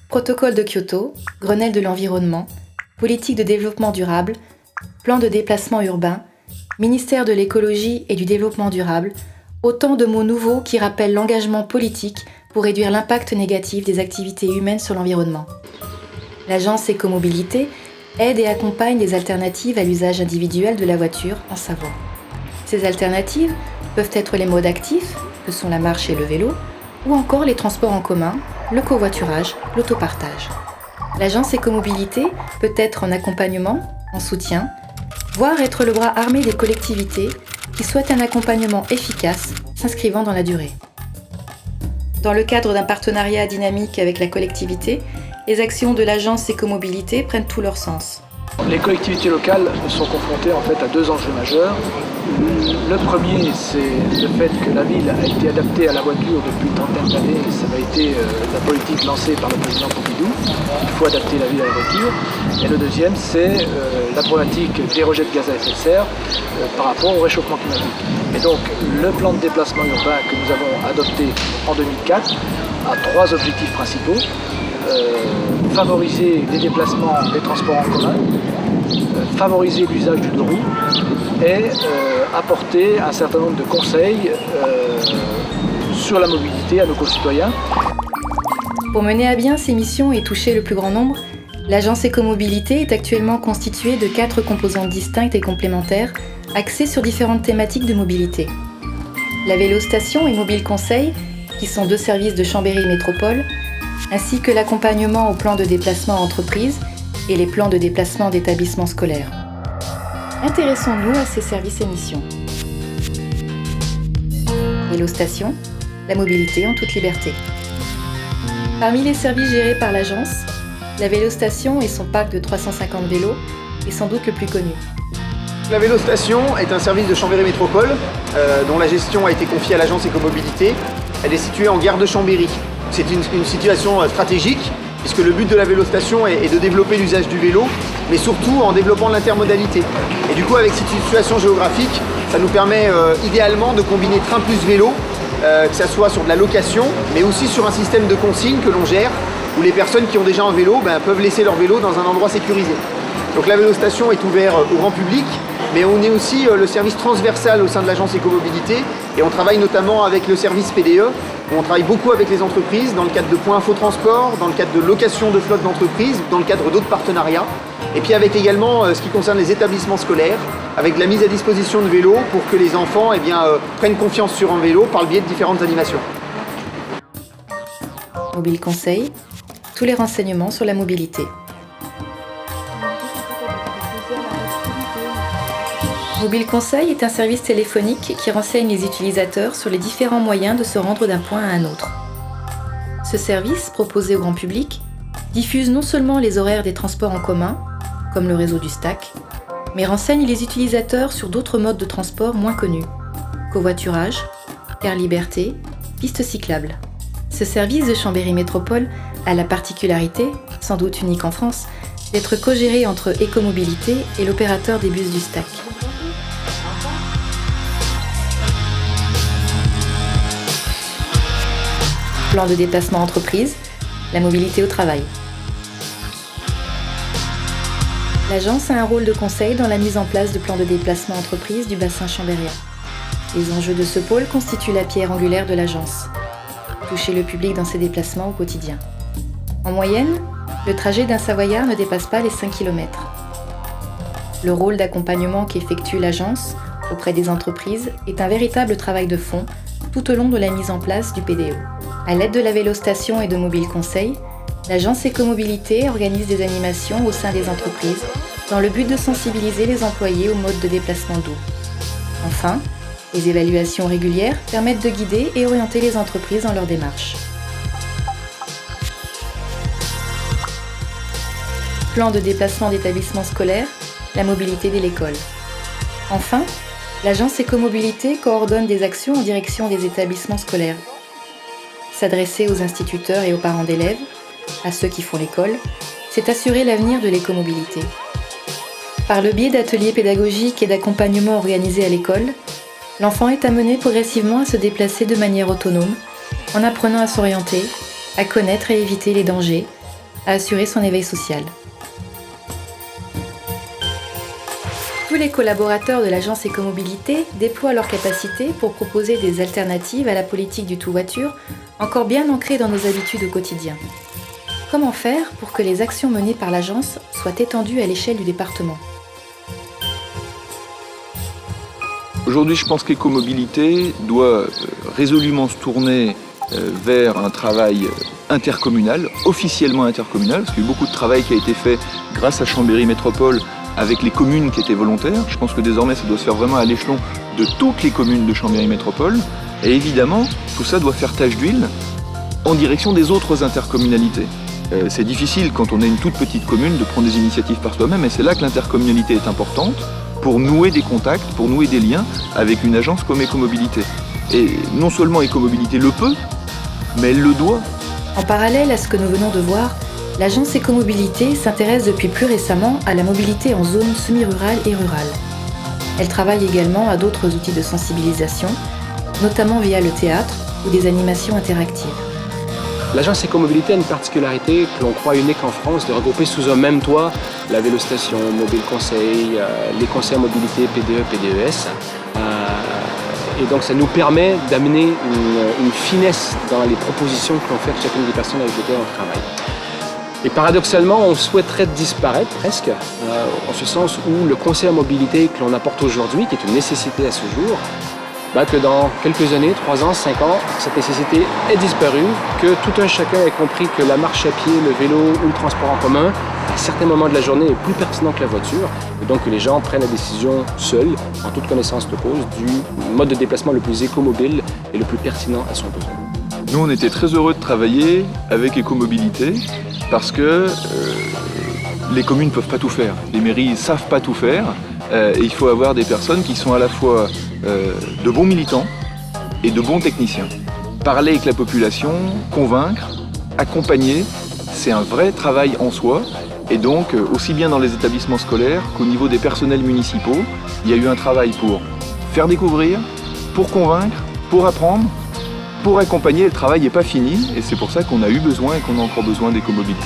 Protocole de Kyoto, Grenelle de l'environnement, politique de développement durable, plan de déplacement urbain, ministère de l'écologie et du développement durable, autant de mots nouveaux qui rappellent l'engagement politique pour réduire l'impact négatif des activités humaines sur l'environnement. L'agence Écomobilité aide et accompagne des alternatives à l'usage individuel de la voiture en Savoie. Ces alternatives peuvent être les modes actifs, que sont la marche et le vélo, ou encore les transports en commun, le covoiturage, l'autopartage. L'agence Écomobilité peut être en accompagnement, en soutien, voire être le bras armé des collectivités qui souhaitent un accompagnement efficace s'inscrivant dans la durée. Dans le cadre d'un partenariat dynamique avec la collectivité, les actions de l'agence Écomobilité prennent tout leur sens. Les collectivités locales sont confrontées en fait à deux enjeux majeurs. Le premier, c'est le fait que la ville a été adaptée à la voiture depuis une trentaine d'années. Ça a été la politique lancée par le président Pompidou. Il faut adapter la ville à la voiture. Et le deuxième, c'est la problématique des rejets de gaz à effet de serre par rapport au réchauffement climatique. Et donc, le plan de déplacement urbain que nous avons adopté en 2004 a trois objectifs principaux. Favoriser les déplacements des transports en commun, favoriser l'usage du deux roues et apporter un certain nombre de conseils sur la mobilité à nos concitoyens. Pour mener à bien ces missions et toucher le plus grand nombre, l'agence Écomobilité est actuellement constituée de 4 composantes distinctes et complémentaires, axées sur différentes thématiques de mobilité. La Vélostation et Mobile Conseil, qui sont 2 services de Chambéry Métropole, ainsi que l'accompagnement aux plans de déplacement entreprise et les plans de déplacement d'établissements scolaires. Intéressons-nous à ces services et missions. Vélostation, la mobilité en toute liberté. Parmi les services gérés par l'agence, la Vélostation et son parc de 350 vélos est sans doute le plus connu. La Vélostation est un service de Chambéry Métropole dont la gestion a été confiée à l'agence Écomobilité. Elle est située en gare de Chambéry. C'est une situation stratégique, puisque le but de la Vélostation est de développer l'usage du vélo, mais surtout en développant l'intermodalité. Et du coup, avec cette situation géographique, ça nous permet idéalement de combiner train plus vélo, que ce soit sur de la location, mais aussi sur un système de consigne que l'on gère, où les personnes qui ont déjà un vélo peuvent laisser leur vélo dans un endroit sécurisé. Donc la Vélostation est ouverte au grand public, mais on est aussi le service transversal au sein de l'agence Écomobilité, et on travaille notamment avec le service PDE, où on travaille beaucoup avec les entreprises dans le cadre de points info-transport, dans le cadre de location de flotte d'entreprises, dans le cadre d'autres partenariats. Et puis avec également ce qui concerne les établissements scolaires, avec la mise à disposition de vélos pour que les enfants prennent confiance sur un vélo par le biais de différentes animations. Mobile Conseil, tous les renseignements sur la mobilité. Mobile Conseil est un service téléphonique qui renseigne les utilisateurs sur les différents moyens de se rendre d'un point à un autre. Ce service, proposé au grand public, diffuse non seulement les horaires des transports en commun, comme le réseau du STAC, mais renseigne les utilisateurs sur d'autres modes de transport moins connus, covoiturage, car liberté, pistes cyclables. Ce service de Chambéry Métropole a la particularité, sans doute unique en France, d'être co-géré entre Écomobilité et l'opérateur des bus du STAC. Plan de déplacement entreprise, la mobilité au travail. L'agence a un rôle de conseil dans la mise en place de plans de déplacement entreprise du bassin chambérien. Les enjeux de ce pôle constituent la pierre angulaire de l'agence. Toucher le public dans ses déplacements au quotidien. En moyenne, le trajet d'un Savoyard ne dépasse pas les 5 km. Le rôle d'accompagnement qu'effectue l'agence auprès des entreprises est un véritable travail de fond tout au long de la mise en place du PDE. À l'aide de la Vélostation et de Mobile Conseil, l'agence Écomobilité organise des animations au sein des entreprises dans le but de sensibiliser les employés au mode de déplacement doux. Enfin, les évaluations régulières permettent de guider et orienter les entreprises dans leur démarche. Plan de déplacement d'établissements scolaires, la mobilité dès l'école. Enfin, l'agence Écomobilité coordonne des actions en direction des établissements scolaires. S'adresser aux instituteurs et aux parents d'élèves, à ceux qui font l'école, c'est assurer l'avenir de l'écomobilité. Par le biais d'ateliers pédagogiques et d'accompagnements organisés à l'école, l'enfant est amené progressivement à se déplacer de manière autonome, en apprenant à s'orienter, à connaître et éviter les dangers, à assurer son éveil social. Tous les collaborateurs de l'agence Écomobilité déploient leurs capacités pour proposer des alternatives à la politique du tout-voiture, encore bien ancrée dans nos habitudes au quotidien. Comment faire pour que les actions menées par l'agence soient étendues à l'échelle du département ? Aujourd'hui, je pense qu'Écomobilité doit résolument se tourner vers un travail intercommunal, officiellement intercommunal, parce qu'il y a eu beaucoup de travail qui a été fait grâce à Chambéry Métropole avec les communes qui étaient volontaires. Je pense que désormais, ça doit se faire vraiment à l'échelon de toutes les communes de Chambéry Métropole. Et évidemment, tout ça doit faire tache d'huile en direction des autres intercommunalités. C'est difficile quand on est une toute petite commune de prendre des initiatives par soi-même, et c'est là que l'intercommunalité est importante pour nouer des contacts, pour nouer des liens avec une agence comme Écomobilité. Et non seulement Écomobilité le peut, mais elle le doit. En parallèle à ce que nous venons de voir, l'agence Écomobilité s'intéresse depuis plus récemment à la mobilité en zone semi-rurale et rurale. Elle travaille également à d'autres outils de sensibilisation, notamment via le théâtre ou des animations interactives. L'agence Écomobilité a une particularité que l'on croit unique en France, de regrouper sous un même toit la vélostation, Mobile Conseil, les conseils en mobilité PDE, PDES. Et donc ça nous permet d'amener une finesse dans les propositions que l'on fait à chacune des personnes avec lesquelles on travaille. Et paradoxalement, on souhaiterait disparaître presque, en ce sens où le conseil en mobilité que l'on apporte aujourd'hui, qui est une nécessité à ce jour, que dans quelques années, 3 ans, 5 ans, cette nécessité est disparue, que tout un chacun ait compris que la marche à pied, le vélo ou le transport en commun, à certains moments de la journée, est plus pertinent que la voiture, et donc que les gens prennent la décision seuls, en toute connaissance de cause, du mode de déplacement le plus écomobile et le plus pertinent à son besoin. Nous, on était très heureux de travailler avec Écomobilité parce que les communes ne peuvent pas tout faire, les mairies ne savent pas tout faire, et il faut avoir des personnes qui sont à la fois de bons militants et de bons techniciens. Parler avec la population, convaincre, accompagner, c'est un vrai travail en soi. Et donc, aussi bien dans les établissements scolaires qu'au niveau des personnels municipaux, il y a eu un travail pour faire découvrir, pour convaincre, pour apprendre, pour accompagner. Le travail n'est pas fini et c'est pour ça qu'on a eu besoin et qu'on a encore besoin d'Écomobilité.